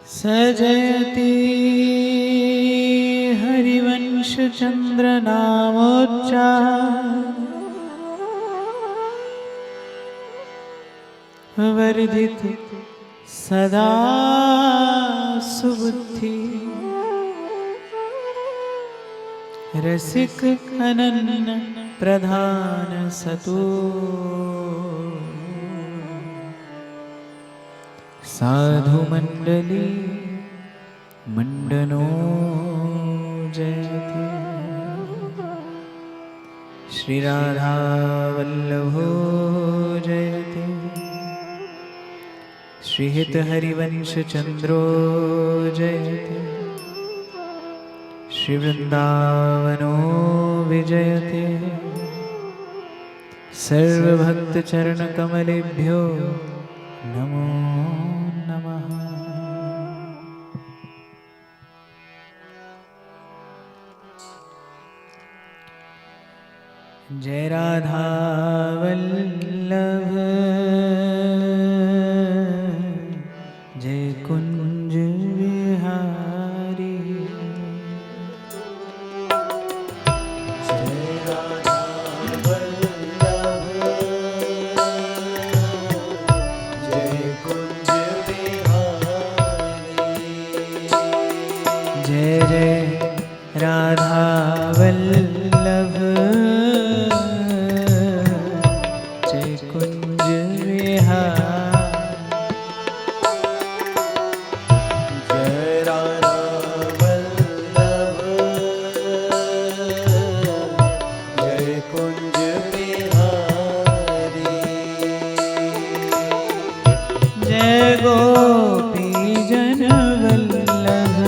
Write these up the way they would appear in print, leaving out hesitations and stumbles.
सजयति हरिवंश चंद्र नामोच्चार वर्धित सदा सुबुद्धि रसिक अनन्य प्रधान सतु साधु मंडली मंडनो जयति श्री राधा वल्लभो जयति श्री हित हरिवंश चंद्रो जयति श्री वृंदावनो विजयते सर्वभक्त चरण कमलेभ्यो नमो नमः। जय राधा वल्लभ जय कुंज विहारी राधा वल्लभ जय कुंज विहारी जय राधा वल्लभ जय कुंज विहारी जय गोपी जन वल्लभ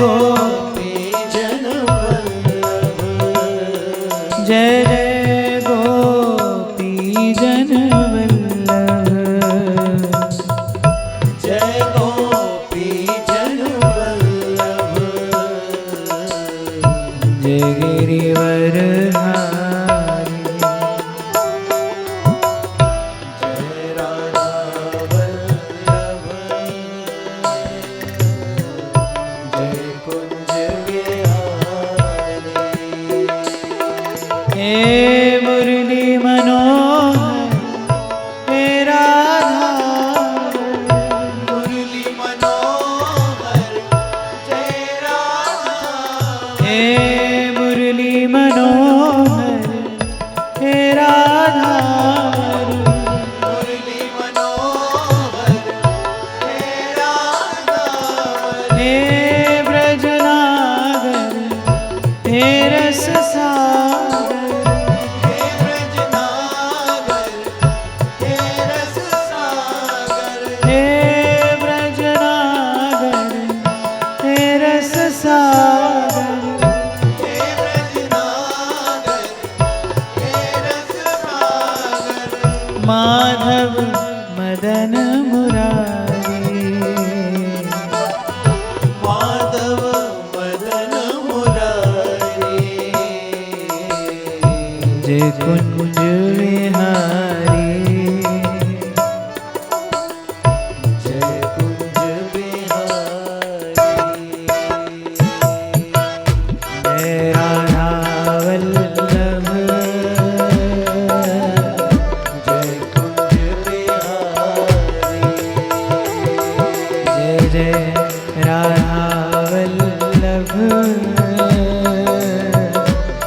गोपी जन वल्लभ जय जय गोपी जन वल्लभ जय गोपी जन वल्लभ जय गिरिवर हारी जय राधा वल्लभ हे मुरली मनोहर हे राधा मुरली मनोहर जय राधा हे मुरली मनोहर हे राधा मुरली मनोहर हे राधा हे ब्रजनागर हे रस माधव मदन मुरारी माधव मदन मुरारी जय कुंज विहारी जय कुंज विहारी जय राधा वल्लभ जय राधा वल्लभ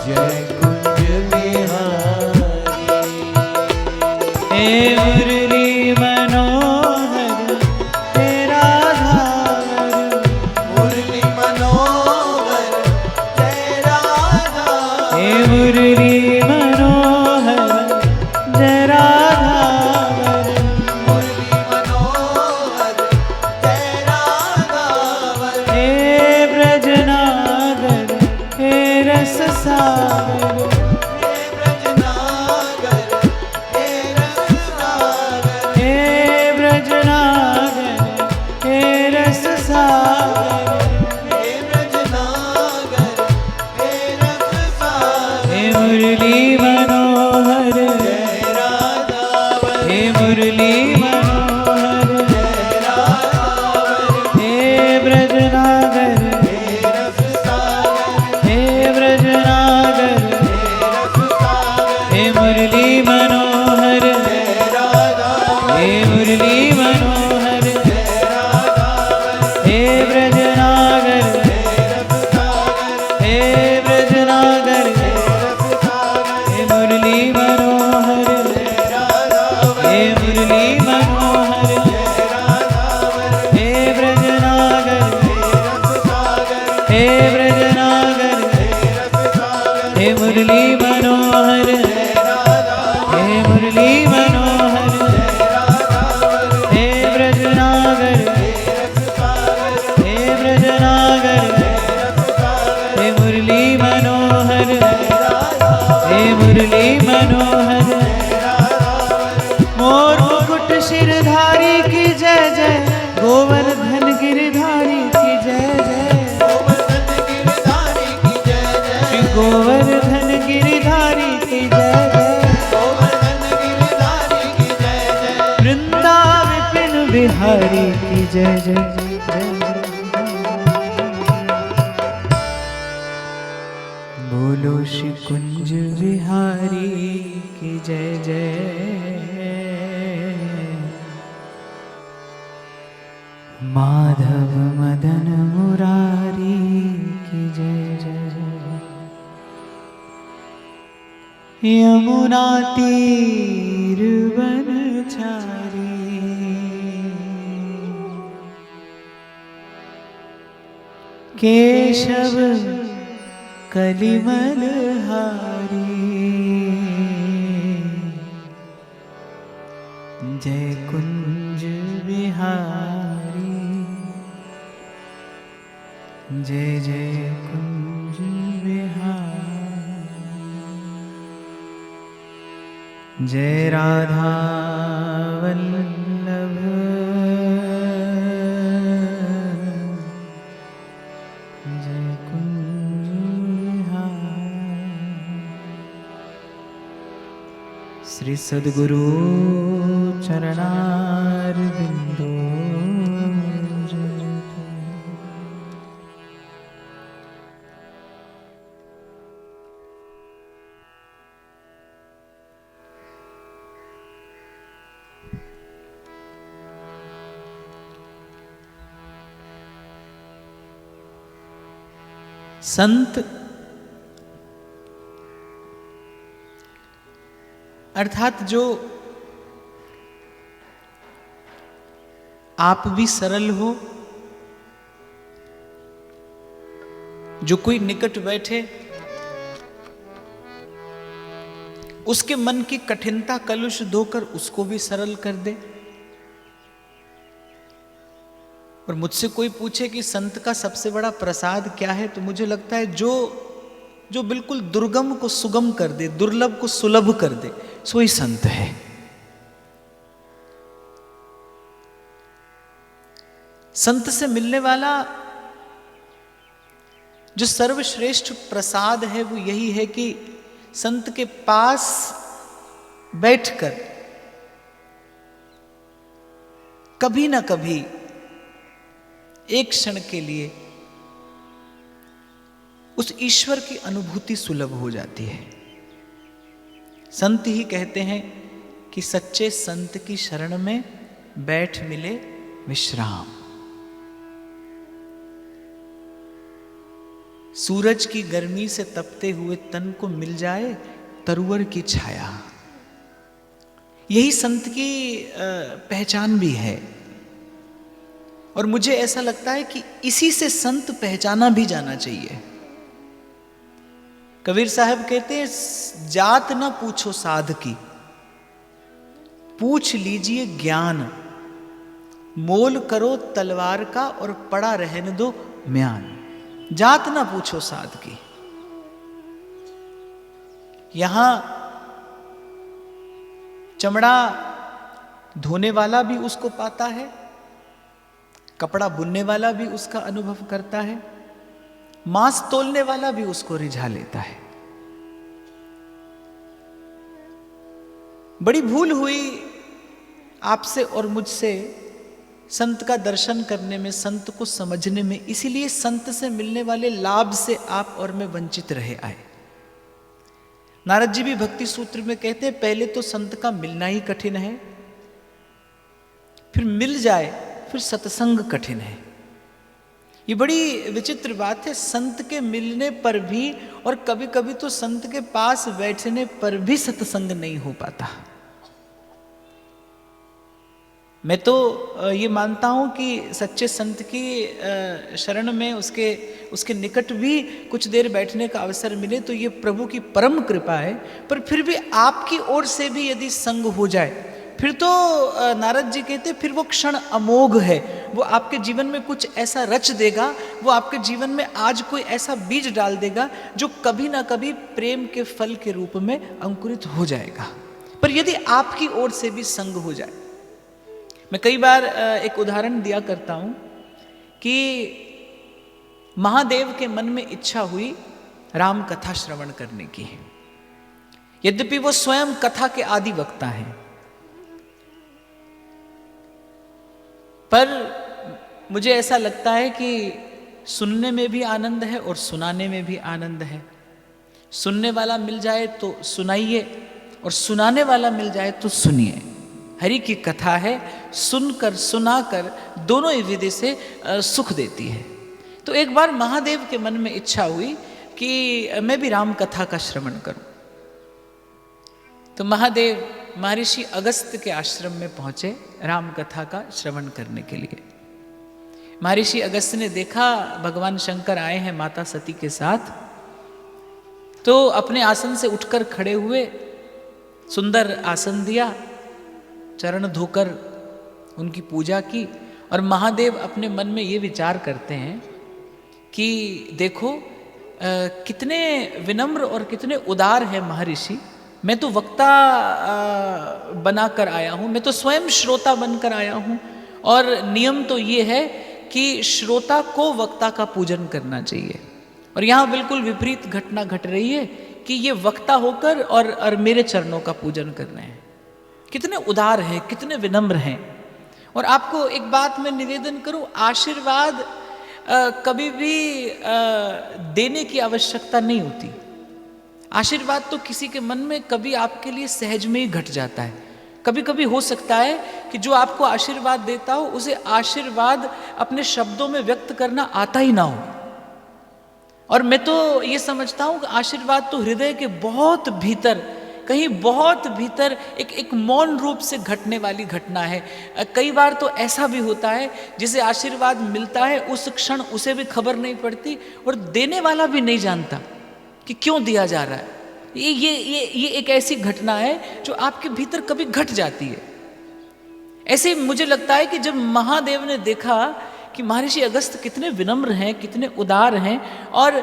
जय कुंज विहारी मुरली मनोहर हे ब्रजनागर हे ब्रजनागर हे मुरली मनोहर हे मुरली मनोहर हे ब्रजनागर हे ब्रजनागर हे मुरली मनोहर हे मुरली मनोहर हे ब्रजनागर हे ब्रजनागर हे मुरली मनोहर हे मुरली मनोहर मोर मुकुट शिरधारी की जय जय गोवर्धन गिरधारी की जय जय श्री गोवर्धन गिरधारी की जय जय वृंदा विपिन बिहारी की जय जय बोलो श्री कुंज बिहारी की जय जय माधव मदन मुरारी की जय जय यमुना तीर बनचारी केशव कलिमल हारी जय कुंज बिहारी जय जय कुंज बिहारी जय राधा वल्लभ जय कुंज बिहारी श्री सद्गुरु चरणारविंदो संत अर्थात जो आप भी सरल हो, जो कोई निकट बैठे उसके मन की कठिनता कलुष धोकर उसको भी सरल कर दे। और मुझसे कोई पूछे कि संत का सबसे बड़ा प्रसाद क्या है, तो मुझे लगता है जो बिल्कुल दुर्गम को सुगम कर दे, दुर्लभ को सुलभ कर दे, सो ही संत है। संत से मिलने वाला जो सर्वश्रेष्ठ प्रसाद है वो यही है कि संत के पास बैठकर कभी ना कभी एक क्षण के लिए उस ईश्वर की अनुभूति सुलभ हो जाती है। संत ही कहते हैं कि सच्चे संत की शरण में बैठ मिले विश्राम। सूरज की गर्मी से तपते हुए तन को मिल जाए तरुवर की छाया, यही संत की पहचान भी है। और मुझे ऐसा लगता है कि इसी से संत पहचाना भी जाना चाहिए। कबीर साहब कहते हैं, जात ना पूछो साध की, पूछ लीजिए ज्ञान, मोल करो तलवार का और पड़ा रहने दो म्यान। जात ना पूछो साध की। यहां चमड़ा धोने वाला भी उसको पाता है, कपड़ा बुनने वाला भी उसका अनुभव करता है, मांस तोलने वाला भी उसको रिझा लेता है। बड़ी भूल हुई आपसे और मुझसे संत का दर्शन करने में, संत को समझने में। इसीलिए संत से मिलने वाले लाभ से आप और मैं वंचित रहे आए। नारद जी भी भक्ति सूत्र में कहते हैं, पहले तो संत का मिलना ही कठिन है, फिर मिल जाए, फिर सत्संग कठिन है। ये बड़ी विचित्र बात है, संत के मिलने पर भी और कभी कभी तो संत के पास बैठने पर भी सत्संग नहीं हो पाता। मैं तो ये मानता हूं कि सच्चे संत की शरण में उसके निकट भी कुछ देर बैठने का अवसर मिले तो ये प्रभु की परम कृपा है। पर फिर भी आपकी ओर से भी यदि संग हो जाए, फिर तो नारद जी कहते फिर वो क्षण अमोघ है। वो आपके जीवन में कुछ ऐसा रच देगा, वो आपके जीवन में आज कोई ऐसा बीज डाल देगा जो कभी ना कभी प्रेम के फल के रूप में अंकुरित हो जाएगा। पर यदि आपकी ओर से भी संग हो जाए, मैं कई बार एक उदाहरण दिया करता हूं कि महादेव के मन में इच्छा हुई राम कथा श्रवण करने की। यद्यपि वो स्वयं कथा के आदि वक्ता हैं, पर मुझे ऐसा लगता है कि सुनने में भी आनंद है और सुनाने में भी आनंद है। सुनने वाला मिल जाए तो सुनाइए और सुनाने वाला मिल जाए तो सुनिए। हरि की कथा है, सुनकर सुनाकर दोनों ही विधि से सुख देती है। तो एक बार महादेव के मन में इच्छा हुई कि मैं भी राम कथा का श्रवण करूं। तो महादेव महर्षि अगस्त्य के आश्रम में पहुंचे राम कथा का श्रवण करने के लिए। महर्षि अगस्त्य ने देखा भगवान शंकर आए हैं माता सती के साथ, तो अपने आसन से उठकर खड़े हुए, सुंदर आसन दिया, चरण धोकर उनकी पूजा की। और महादेव अपने मन में ये विचार करते हैं कि देखो कितने विनम्र और कितने उदार है महर्षि। मैं तो वक्ता बनाकर आया हूँ, मैं तो स्वयं श्रोता बनकर आया हूँ, और नियम तो ये है कि श्रोता को वक्ता का पूजन करना चाहिए। और यहाँ बिल्कुल विपरीत घटना घट रही है कि ये वक्ता होकर और मेरे चरणों का पूजन कर रहे हैं। कितने उदार हैं, कितने विनम्र हैं। और आपको एक बात मैं निवेदन करूं, आशीर्वाद कभी भी देने की आवश्यकता नहीं होती। आशीर्वाद तो किसी के मन में कभी आपके लिए सहज में ही घट जाता है। कभी कभी हो सकता है कि जो आपको आशीर्वाद देता हो उसे आशीर्वाद अपने शब्दों में व्यक्त करना आता ही ना हो। और मैं तो ये समझता हूं कि आशीर्वाद तो हृदय के बहुत भीतर, कहीं बहुत भीतर एक मौन रूप से घटने वाली घटना है। कई बार तो ऐसा भी होता है जिसे आशीर्वाद मिलता है उस क्षण उसे भी खबर नहीं पड़ती और देने वाला भी नहीं जानता कि क्यों दिया जा रहा है। ये एक ऐसी घटना है जो आपके भीतर कभी घट जाती है। ऐसे मुझे लगता है कि जब महादेव ने देखा कि महर्षि अगस्त्य कितने विनम्र हैं, कितने उदार हैं, और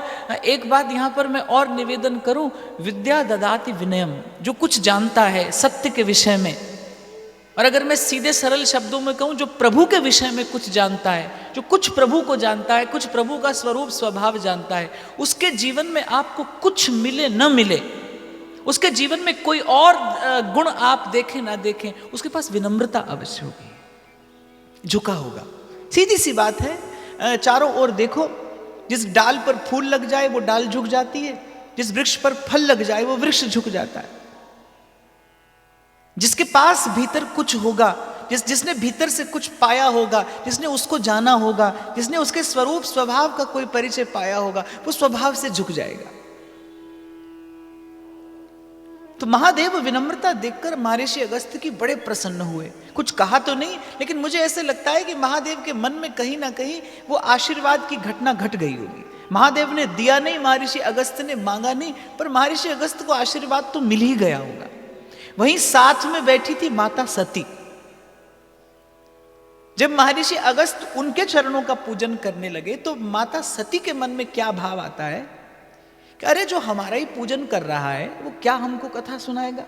एक बात यहाँ पर मैं और निवेदन करूं, विद्या ददाति विनयम, जो कुछ जानता है सत्य के विषय में, और अगर मैं सीधे सरल शब्दों में कहूं जो प्रभु के विषय में कुछ जानता है, जो कुछ प्रभु को जानता है, कुछ प्रभु का स्वरूप स्वभाव जानता है, उसके जीवन में आपको कुछ मिले न मिले, उसके जीवन में कोई और गुण आप देखें ना देखें, उसके पास विनम्रता अवश्य होगी, झुका होगा। सीधी सी बात है। चारों ओर देखो, जिस डाल पर फूल लग जाए वो डाल झुक जाती है, जिस वृक्ष पर फल लग जाए वो वृक्ष झुक जाता है। जिसके पास भीतर कुछ होगा, जिसने भीतर से कुछ पाया होगा, जिसने उसको जाना होगा, जिसने उसके स्वरूप स्वभाव का कोई परिचय पाया होगा, वो स्वभाव से झुक जाएगा। तो महादेव विनम्रता देखकर महर्षि अगस्त्य की बड़े प्रसन्न हुए। कुछ कहा तो नहीं, लेकिन मुझे ऐसे लगता है कि महादेव के मन में कहीं ना कहीं वो आशीर्वाद की घटना घट गई होगी। महादेव ने दिया नहीं, महर्षि अगस्त्य ने मांगा नहीं, पर महर्षि अगस्त्य को आशीर्वाद तो मिल ही गया होगा। वहीं साथ में बैठी थी माता सती। जब महर्षि अगस्त्य उनके चरणों का पूजन करने लगे तो माता सती के मन में क्या भाव आता है कि अरे जो हमारा ही पूजन कर रहा है वो क्या हमको कथा सुनाएगा।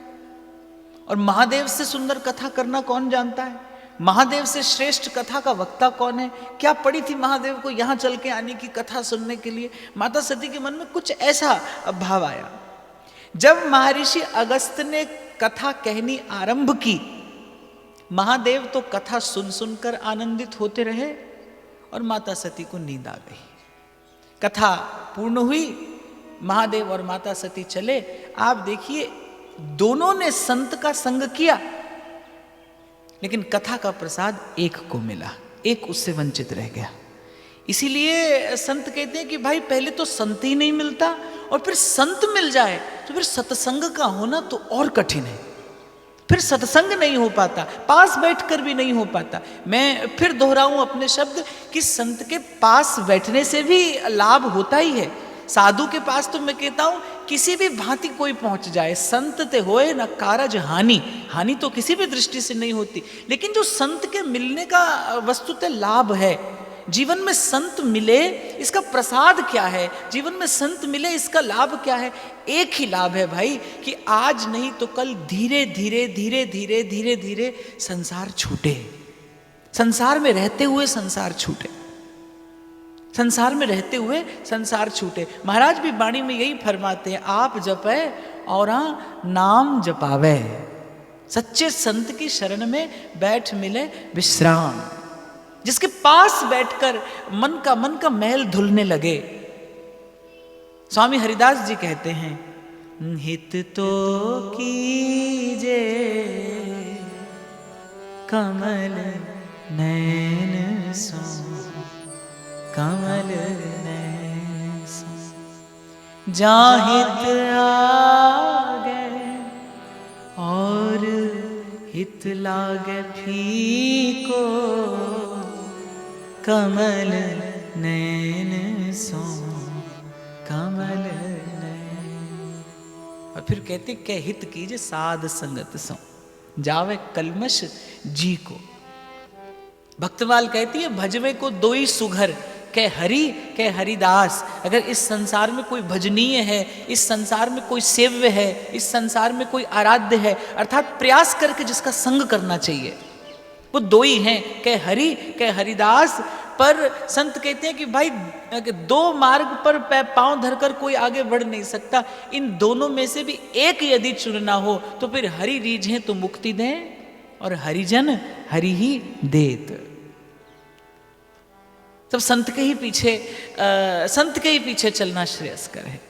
और महादेव से सुंदर कथा करना कौन जानता है, महादेव से श्रेष्ठ कथा का वक्ता कौन है। क्या पड़ी थी महादेव को यहां चल के आने की कथा सुनने के लिए। माता सती के मन में कुछ ऐसा भाव आया। जब महर्षि अगस्त्य ने कथा कहनी आरंभ की, महादेव तो कथा सुन सुनकर आनंदित होते रहे और माता सती को नींद आ गई। कथा पूर्ण हुई, महादेव और माता सती चले। आप देखिए दोनों ने संत का संग किया, लेकिन कथा का प्रसाद एक को मिला, एक उससे वंचित रह गया। इसीलिए संत कहते हैं कि भाई पहले तो संत ही नहीं मिलता, और फिर संत मिल जाए तो फिर सत्संग का होना तो और कठिन है। फिर सत्संग नहीं हो पाता, पास बैठकर भी नहीं हो पाता। मैं फिर दोहराऊं अपने शब्द कि संत के पास बैठने से भी लाभ होता ही है। साधु के पास तो मैं कहता हूं किसी भी भांति कोई पहुंच जाए, संत ते होए न कारज हानि, हानि तो किसी भी दृष्टि से नहीं होती, लेकिन जो संत के मिलने का वस्तुतः लाभ है, जीवन में संत मिले इसका प्रसाद क्या है, जीवन में संत मिले इसका लाभ क्या है? एक ही लाभ है भाई कि आज नहीं तो कल धीरे धीरे धीरे धीरे धीरे धीरे संसार छूटे, संसार में रहते हुए संसार छूटे, संसार में रहते हुए संसार छूटे। महाराज भी वाणी में यही फरमाते हैं, आप जपे और नाम जपावे, सच्चे संत की शरण में बैठ मिले विश्राम, जिसके पास बैठकर मन का मैल धुलने लगे। स्वामी हरिदास जी कहते हैं, हित तो कीजे कमल नैन सो, कमल नैन सो, जाहित आगे और हित लागे फीको, कमल नैन सो, कमल नैन। और फिर कहते क्या हित कीजिए साध संगत सो, जावे कलमश जी को। भक्तमाल कहती है, भजवे को दो ही सुघर, कह हरि कह हरिदास। अगर इस संसार में कोई भजनीय है, इस संसार में कोई सेव्य है, इस संसार में कोई आराध्य है, अर्थात प्रयास करके जिसका संग करना चाहिए, वो दो ही हैं, कह हरि कह हरिदास। पर संत कहते हैं कि भाई दो मार्ग पर पांव धरकर कोई आगे बढ़ नहीं सकता, इन दोनों में से भी एक यदि चुनना हो तो फिर हरि रीझें तो मुक्ति दें और हरिजन हरि ही देत। तब संत के ही पीछे चलना श्रेयस्कर है।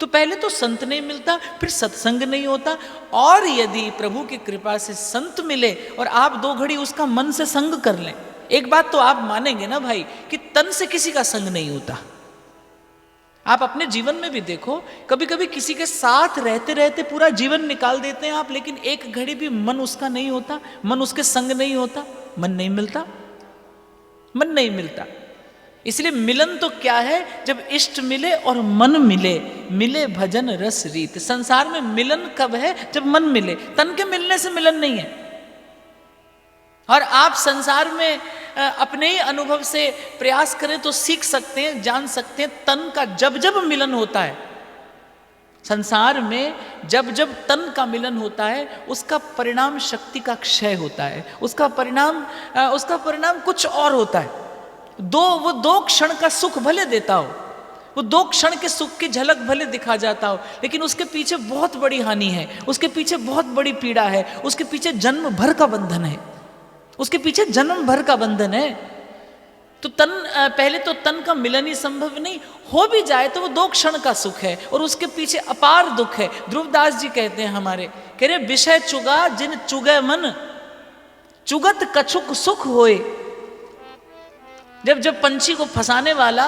तो पहले तो संत नहीं मिलता, फिर सत्संग नहीं होता, और यदि प्रभु की कृपा से संत मिले और आप दो घड़ी उसका मन से संग कर लें, एक बात तो आप मानेंगे ना भाई कि तन से किसी का संग नहीं होता। आप अपने जीवन में भी देखो, कभी कभी किसी के साथ रहते रहते पूरा जीवन निकाल देते हैं आप, लेकिन एक घड़ी भी मन उसका नहीं होता, मन उसके संग नहीं होता, मन नहीं मिलता, मन नहीं मिलता। इसलिए मिलन तो क्या है, जब इष्ट मिले और मन मिले, मिले भजन रस रीत। संसार में मिलन कब है? जब मन मिले, तन के मिलने से मिलन नहीं है। और आप संसार में अपने ही अनुभव से प्रयास करें तो सीख सकते हैं, जान सकते हैं, तन का जब जब मिलन होता है, संसार में जब जब तन का मिलन होता है, उसका परिणाम शक्ति का क्षय होता है, उसका परिणाम कुछ और होता है। वो दो क्षण का सुख भले देता हो, वो दो क्षण के सुख की झलक भले दिखा जाता हो, लेकिन उसके पीछे बहुत बड़ी हानि है, उसके पीछे बहुत बड़ी पीड़ा है, उसके पीछे जन्म भर का बंधन है, उसके पीछे जन्म भर का बंधन है। तो पहले तो तन का मिलन ही संभव नहीं, हो भी जाए तो वो दो क्षण का सुख है और उसके पीछे अपार दुख है। ध्रुवदास जी कहते हैं हमारे, कह रहे विषय चुगा जिन चुगे मन, चुगत कछुक सुख होए। जब पंछी को फंसाने वाला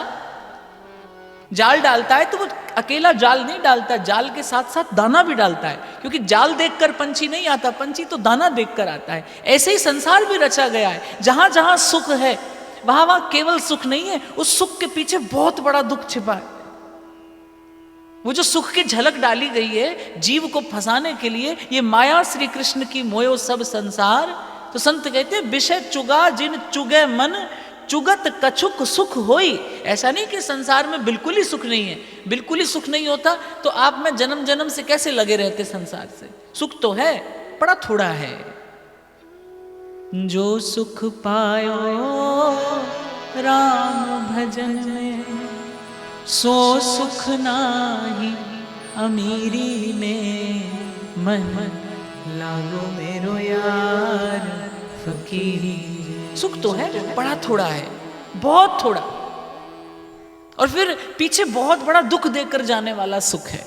जाल डालता है तो वो अकेला जाल नहीं डालता, जाल के साथ साथ दाना भी डालता है, क्योंकि जाल देखकर पंछी नहीं आता, पंछी तो दाना देखकर आता है। ऐसे ही संसार भी रचा गया है, जहां जहां सुख है वहां वहां केवल सुख नहीं है, उस सुख के पीछे बहुत बड़ा दुख छिपा है। वो जो सुख की झलक डाली गई है जीव को फंसाने के लिए, ये माया श्री कृष्ण की मोयो सब संसार। तो संत कहते हैं विषय चुगा जिन चुगे मन, चुगत कछुक सुख होई। ऐसा नहीं कि संसार में बिल्कुल ही सुख नहीं है, बिल्कुल ही सुख नहीं होता तो आप में जन्म जन्म से कैसे लगे रहते संसार से? सुख तो है, बड़ा थोड़ा है। जो सुख पायो राम भजन में, सो सुख नाही अमीरी में, मन लागो मेरो यार फकीरी। सुख तो है, बड़ा थोड़ा है, बहुत थोड़ा, और फिर पीछे बहुत बड़ा दुख देकर जाने वाला सुख है।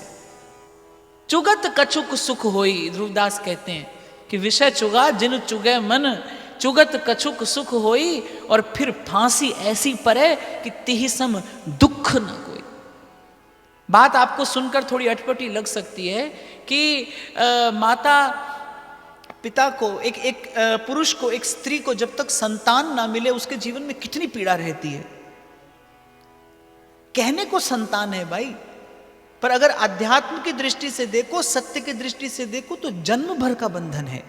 चुगत कछुक सुख होई। ध्रुवदास कहते हैं कि विषय चुगा जिन चुगे मन, चुगत कछुक सुख होई, और फिर फांसी ऐसी परे कि तिहि सम दुख न कोई। बात आपको सुनकर थोड़ी अटपटी लग सकती है कि माता पिता को, एक पुरुष को, एक स्त्री को जब तक संतान ना मिले उसके जीवन में कितनी पीड़ा रहती है। कहने को संतान है भाई, पर अगर अध्यात्म की दृष्टि से देखो, सत्य की दृष्टि से देखो, तो जन्म भर का बंधन है,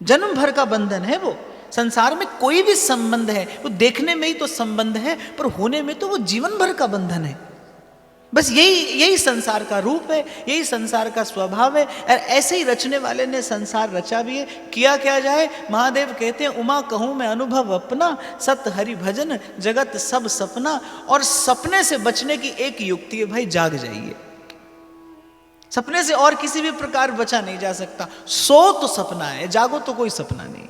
जन्म भर का बंधन है। वो संसार में कोई भी संबंध है वो देखने में ही तो संबंध है, पर होने में तो वो जीवन भर का बंधन है। बस यही संसार का रूप है, यही संसार का स्वभाव है। और ऐसे ही रचने वाले ने संसार रचा भी है। किया क्या जाए, महादेव कहते हैं उमा कहूँ मैं अनुभव अपना, सत हरि भजन जगत सब सपना। और सपने से बचने की एक युक्ति है भाई, जाग जाइए। सपने से और किसी भी प्रकार बचा नहीं जा सकता। सो तो सपना है, जागो तो कोई सपना नहीं।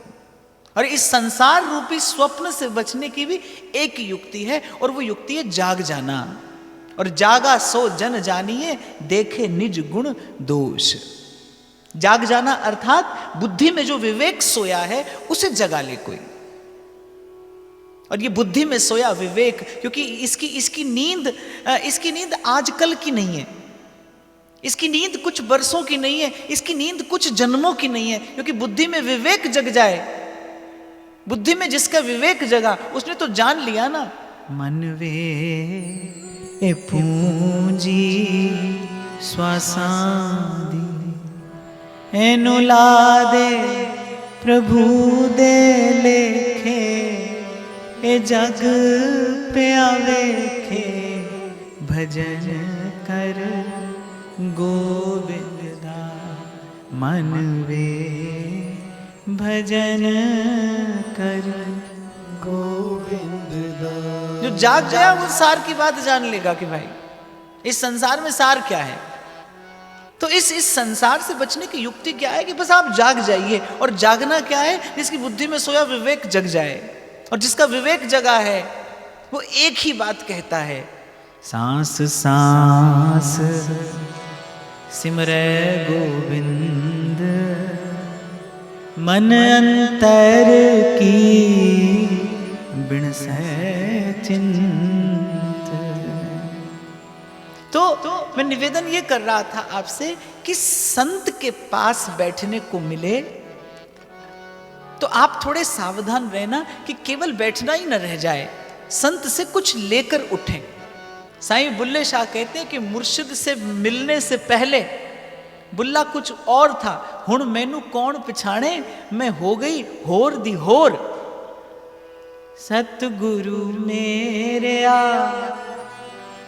और इस संसार रूपी स्वप्न से बचने की भी एक युक्ति है, और वो युक्ति है जाग जाना। और जागा सो जन जानिए, देखे निज गुण दोष। जाग जाना अर्थात बुद्धि में जो विवेक सोया है उसे जगा ले कोई। और ये बुद्धि में सोया विवेक, क्योंकि इसकी नींद आजकल की नहीं है, इसकी नींद कुछ वर्षों की नहीं है, इसकी नींद कुछ जन्मों की नहीं है। क्योंकि बुद्धि में विवेक जग जाए, बुद्धि में जिसका विवेक जगा उसने तो जान लिया ना, मन वे ए पूंजी स्वासादी एनुलादे प्रभु दे लेखे, ए जग पे आवेखे भजन कर गोविंद दा। मन वे भजन कर गोविंद दा। जो जाग गया वो सार की बात जान लेगा कि भाई इस संसार में सार क्या है। तो इस संसार से बचने की युक्ति क्या है कि बस आप जाग जाइए। और जागना क्या है, जिसकी बुद्धि में सोया विवेक जग जाए। और जिसका विवेक जगा है वो एक ही बात कहता है, सांस सांस सिमरै गोविंद, मन अंतर की बिणसै चिंत। तो मैं निवेदन ये कर रहा था आपसे कि संत के पास बैठने को मिले तो आप थोड़े सावधान रहना कि केवल बैठना ही न रह जाए, संत से कुछ लेकर उठें। साईं बुल्ले शाह कहते हैं कि मुर्शिद से मिलने से पहले बुल्ला कुछ और था, हुण मैनू कौन पिछाणे, मैं हो गई होर दी होर। सतगुरु मेरे आ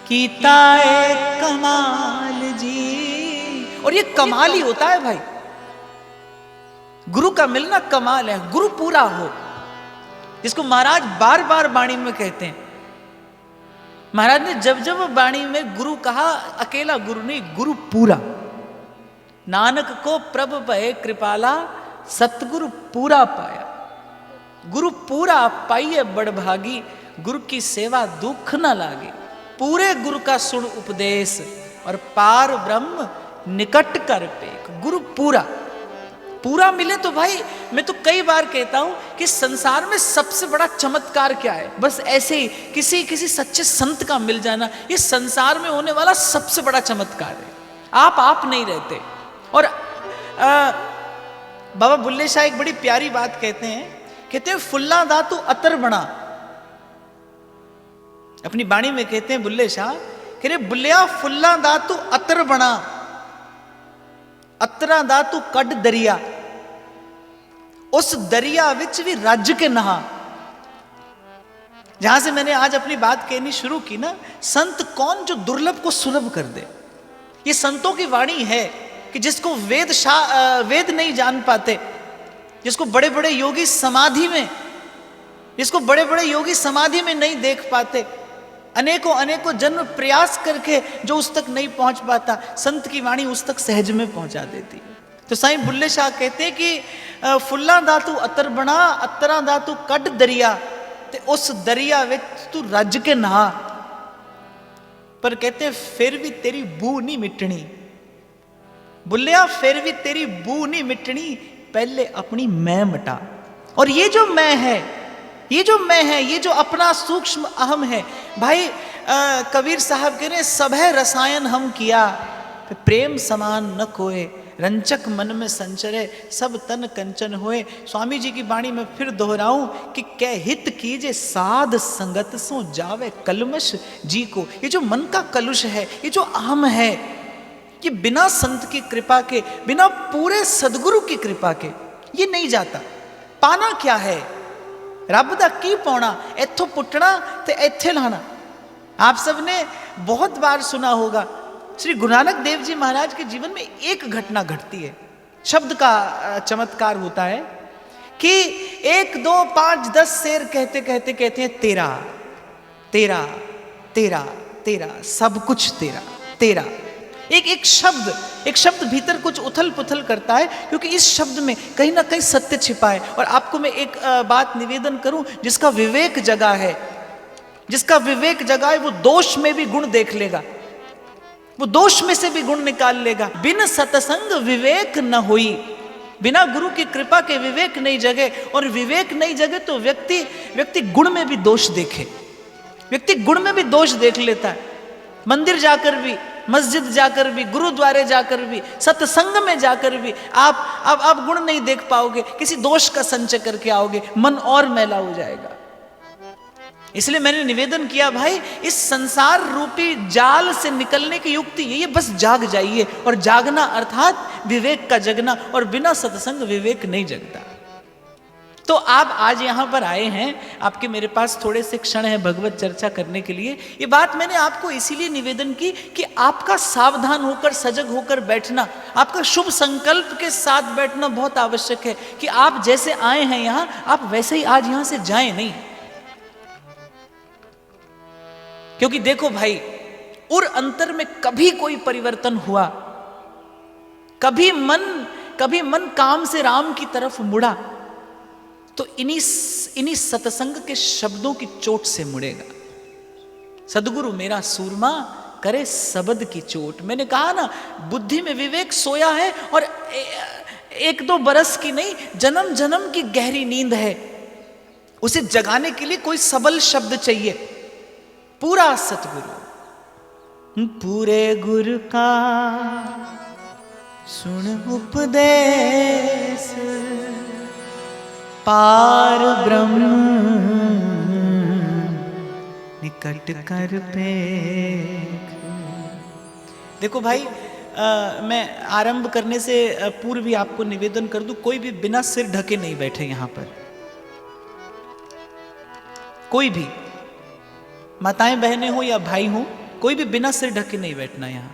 कीता है कमाल जी। और ये कमाल ही होता है भाई, गुरु का मिलना कमाल है। गुरु पूरा हो, जिसको महाराज बार बार वाणी में कहते हैं। महाराज ने जब जब वाणी में गुरु कहा, अकेला गुरु नहीं, गुरु पूरा। नानक को प्रभ भय कृपाला, सतगुरु पूरा पाया। गुरु पूरा पाइए बड़भागी, गुरु की सेवा दुख न लागे। पूरे गुरु का सुन उपदेश, और पार ब्रह्म निकट कर टेक। गुरु पूरा पूरा मिले तो भाई, मैं तो कई बार कहता हूं कि संसार में सबसे बड़ा चमत्कार क्या है, बस ऐसे ही किसी सच्चे संत का मिल जाना, ये संसार में होने वाला सबसे बड़ा चमत्कार है। आप नहीं रहते। और बाबा बुल्ले शाह एक बड़ी प्यारी बात कहते हैं फुल्ला दा तू अतर बना। अपनी बाणी में कहते हैं बुल्ले शाह, कह रहे बुल्लिया फुल्ला दा तू अतर बना, अतरा दा तू कड दरिया, उस दरिया विच भी रज के नहा। जहां से मैंने आज अपनी बात कहनी शुरू की ना, संत कौन जो दुर्लभ को सुलभ कर दे। ये संतों की वाणी है कि जिसको वेद नहीं जान पाते, जिसको बड़े बड़े योगी समाधि में नहीं देख पाते, अनेकों जन्म प्रयास करके जो उस तक नहीं पहुंच पाता, संत की वाणी उस तक सहज में पहुंचा देती है। तो साईं बुल्ले शाह कहते हैं कि फुल्ला दा तू अतर बना, अतरा दा तू कड दरिया, ते उस दरिया विच तू रज के नहा। पर कहते हैं फिर भी तेरी बू नहीं मिटनी। बुल्लिया फिर भी तेरी बू नहीं मिटनी, पहले अपनी मैं मिटा। और ये जो मैं है, ये जो मैं है, ये जो अपना सूक्ष्म अहम है, भाई कबीर साहब कह रहे सब है रसायन हम किया, प्रेम समान न कोय, रंचक मन में संचरे, सब तन कंचन होए। स्वामी जी की वाणी में फिर दोहराऊं कि कै हित कीजे साध संगत सो जावे कलमश जी को। ये जो मन का कलुष है, ये जो अहम है, ये बिना संत की कृपा के, बिना पूरे सदगुरु की कृपा के ये नहीं जाता। पाना क्या है? रब दा की पाना, इथों पुटना ते इत्थे लाना। आप सबने बहुत बार सुना होगा, श्री गुरु नानक देव जी महाराज के जीवन में एक घटना घटती है, शब्द का चमत्कार होता है कि 1 2 5 10 शेर कहते कहते कहते हैं तेरा तेरा तेरा तेरा, सब कुछ तेरा तेरा। एक शब्द भीतर कुछ उथल पुथल करता है, क्योंकि इस शब्द में कहीं ना कहीं सत्य छिपा है। और आपको मैं एक बात निवेदन करूं, जिसका विवेक जगा है, जिसका विवेक जगा है, वो दोष में भी गुण देख लेगा, वो दोष में से भी गुण निकाल लेगा। बिन सतसंग विवेक न हुई, बिना गुरु की कृपा के विवेक नहीं जगे। और विवेक नहीं जगे तो व्यक्ति गुण में भी दोष देखे, व्यक्ति गुण में भी दोष देख लेता है। मंदिर जाकर भी, मस्जिद जाकर भी, गुरुद्वारे जाकर भी, सत्संग में जाकर भी आप गुण नहीं देख पाओगे, किसी दोष का संचय करके आओगे, मन और मैला हो जाएगा। इसलिए मैंने निवेदन किया, भाई इस संसार रूपी जाल से निकलने की युक्ति यही है, बस जाग जाइए। और जागना अर्थात विवेक का जगना, और बिना सत्संग विवेक नहीं जगता। तो आप आज यहां पर आए हैं, आपके मेरे पास थोड़े से क्षण है भगवत चर्चा करने के लिए। ये बात मैंने आपको इसीलिए निवेदन की कि आपका सावधान होकर, सजग होकर बैठना, आपका शुभ संकल्प के साथ बैठना बहुत आवश्यक है कि आप जैसे आए हैं यहां, आप वैसे ही आज यहां से जाएं नहीं। क्योंकि देखो भाई, उर अंतर में कभी कोई परिवर्तन हुआ, कभी मन काम से राम की तरफ मुड़ा, तो इन्हीं सत्संग के शब्दों की चोट से मुड़ेगा। सदगुरु मेरा सूरमा करे सबद की चोट। मैंने कहा ना, बुद्धि में विवेक सोया है, और 1-2 बरस की नहीं, जन्म जन्म की गहरी नींद है। उसे जगाने के लिए कोई सबल शब्द चाहिए। पूरा सतगुरु, पूरे गुरु का सुन उपदेश, पार ब्रह्म निकट कर पेख। देखो भाई, मैं आरंभ करने से पूर्व ही आपको निवेदन कर दूं, कोई भी बिना सिर ढके नहीं बैठे यहां पर। कोई भी, माताएं बहनें हो या भाई हो, कोई भी बिना सिर ढके नहीं बैठना यहां।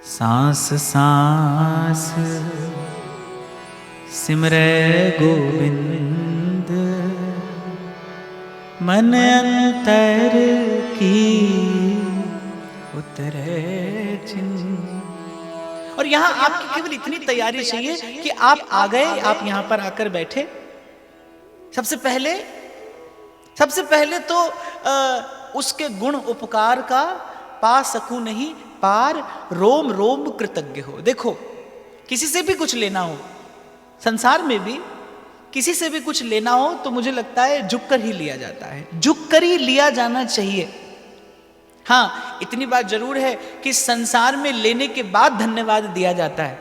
सांस सांस सिमरै गोविंद, मन अंतर की उतरे चिन्ह। और यहां आपकी केवल इतनी तैयारी चाहिए कि आप आ गए, आप यहां पर आकर बैठे। सबसे पहले तो उसके गुण उपकार का पा सकूं नहीं पार, रोम रोम कृतज्ञ हो। देखो, किसी से भी कुछ लेना हो, संसार में भी किसी से भी कुछ लेना हो, तो मुझे लगता है झुक कर ही लिया जाता है, झुक कर ही लिया जाना चाहिए। हाँ, इतनी बात जरूर है कि संसार में लेने के बाद धन्यवाद दिया जाता है,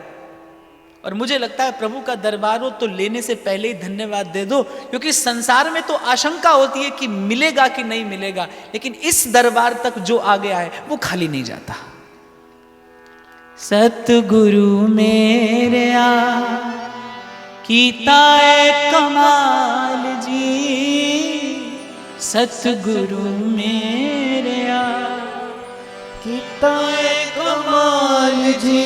और मुझे लगता है प्रभु का दरबार हो तो लेने से पहले ही धन्यवाद दे दो, क्योंकि संसार में तो आशंका होती है कि मिलेगा कि नहीं मिलेगा, लेकिन इस दरबार तक जो आ गया है वो खाली नहीं जाता। सतगुरु मेरे कीता है कमाल जी, सतगुरु मेरे कीता है कमाल जी,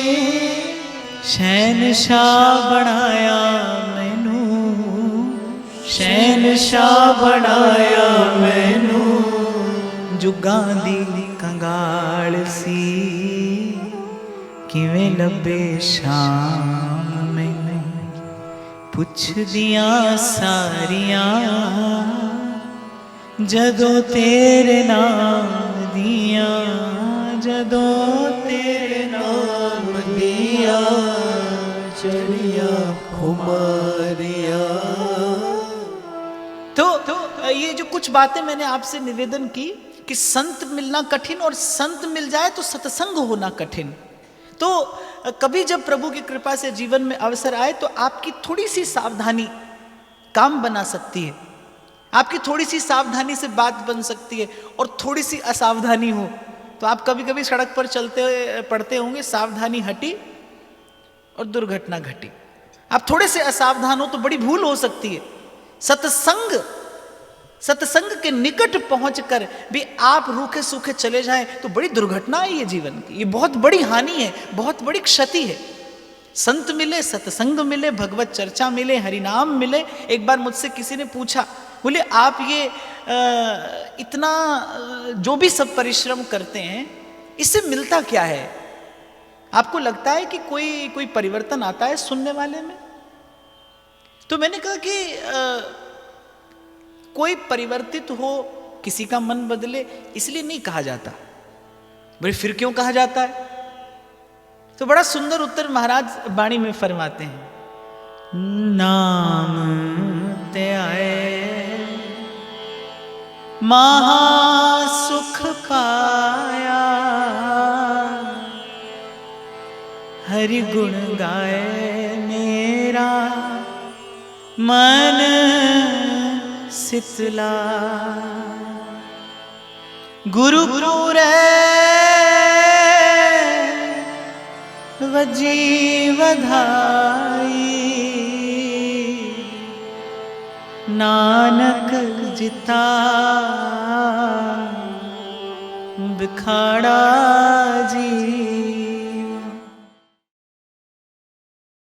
शहनशाह बनाया मैनू, शहनशाह बनाया मैनू, जुगां दी कंगाल सी किवें लभे शाम मैनू, पुछदियां सारियां जदों तेरे नाम दियां, जदों तेरे नाम दियां चढ़िया उमरिया। तो ये जो कुछ बातें मैंने आपसे निवेदन की कि संत मिलना कठिन और संत मिल जाए तो सत्संग होना कठिन। तो कभी जब प्रभु की कृपा से जीवन में अवसर आए तो आपकी थोड़ी सी सावधानी काम बना सकती है, आपकी थोड़ी सी सावधानी से बात बन सकती है। और थोड़ी सी असावधानी हो तो आप कभी कभी सड़क पर चलते पड़ते होंगे, सावधानी हटी और दुर्घटना घटी। आप थोड़े से असावधान हो तो बड़ी भूल हो सकती है। सत्संग के निकट पहुंचकर भी आप रूखे सूखे चले जाएं तो बड़ी दुर्घटना है ये जीवन की, ये बहुत बड़ी हानि है, बहुत बड़ी क्षति है। संत मिले, सत्संग मिले, भगवत चर्चा मिले, हरिनाम मिले। एक बार मुझसे किसी ने पूछा, बोले आप ये इतना जो भी सब परिश्रम करते हैं इससे मिलता क्या है? आपको लगता है कि कोई परिवर्तन आता है सुनने वाले में? तो मैंने कहा कि कोई परिवर्तित हो, किसी का मन बदले, इसलिए नहीं कहा जाता। बोले फिर क्यों कहा जाता है? तो बड़ा सुंदर उत्तर महाराज वाणी में फरमाते हैं, नाम त्याए महा सुख पाया, हरि गुण गाए मेरा मन शीतला। गुरुपुर वजीवधाई, नानक जिता बिखाड़ा जी